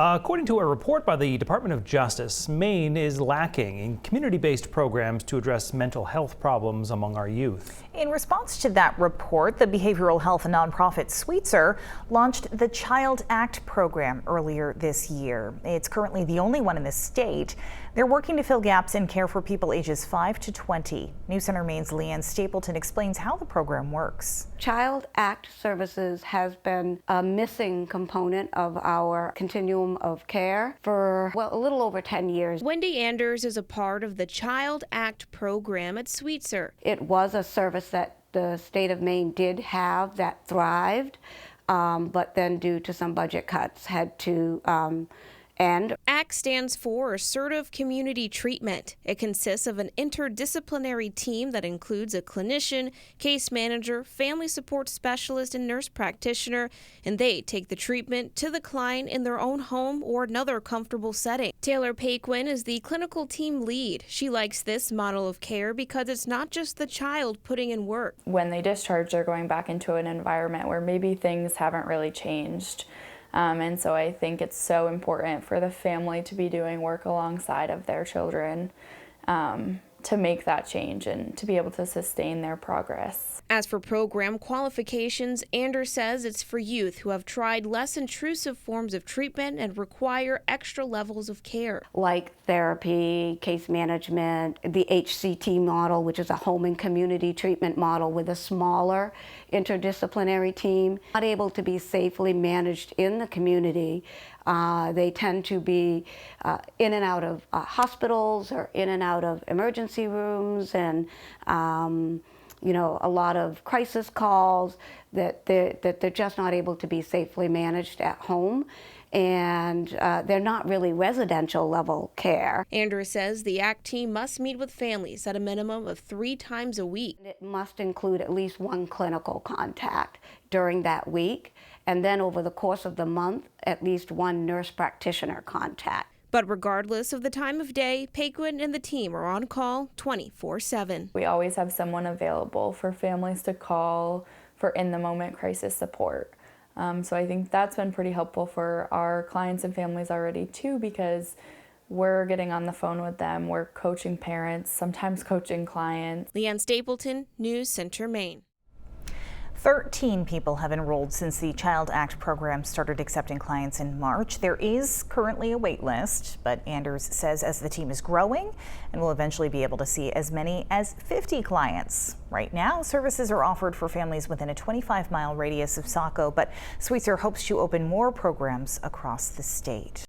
According to a report by the Department of Justice, Maine is lacking in community-based programs to address mental health problems among our youth. In response to that report, the behavioral health nonprofit Sweetser launched the Child Act program earlier this year. It's currently the only one in the state. They're working to fill gaps in care for people ages 5 to 20. News Center Maine's Leanne Stapleton explains how the program works. Child Act Services has been a missing component of our continuum of care for, well, a little over 10 years. Wendy Anders is a part of the Child Act program at Sweetser. It was a service that the state of Maine did have that thrived, but then due to some budget cuts had to end. ACT stands for Assertive Community Treatment. It consists of an interdisciplinary team that includes a clinician, case manager, family support specialist, and nurse practitioner, and they take the treatment to the client in their own home or another comfortable setting. Taylor Paquin is the clinical team lead. She likes this model of care because it's not just the child putting in work. When they discharge, they're going back into an environment where maybe things haven't really changed. And so I think it's so important for the family to be doing work alongside of their children to make that change and to be able to sustain their progress. As for program qualifications, Anders says it's for youth who have tried less intrusive forms of treatment and require extra levels of care. Like therapy, case management, the HCT model, which is a home and community treatment model with a smaller interdisciplinary team, not able to be safely managed in the community. They tend to be in and out of hospitals or in and out of emergency rooms, and a lot of crisis calls that they're just not able to be safely managed at home, and they're not really residential level care. Anders says the ACT team must meet with families at a minimum of 3 times a week. It must include at least one clinical contact during that week, and then over the course of the month, at least one nurse practitioner contact. But regardless of the time of day, Paquin and the team are on call 24/7. We always have someone available for families to call for in-the-moment crisis support. So I think that's been pretty helpful for our clients and families already too, because we're getting on the phone with them, we're coaching parents, sometimes coaching clients. Leanne Stapleton, News Center, Maine. 13 people have enrolled since the Child Act program started accepting clients in March. There is currently a wait list, but Anders says as the team is growing and will eventually be able to see as many as 50 clients. Right now, services are offered for families within a 25-mile radius of Saco, but Sweetser hopes to open more programs across the state.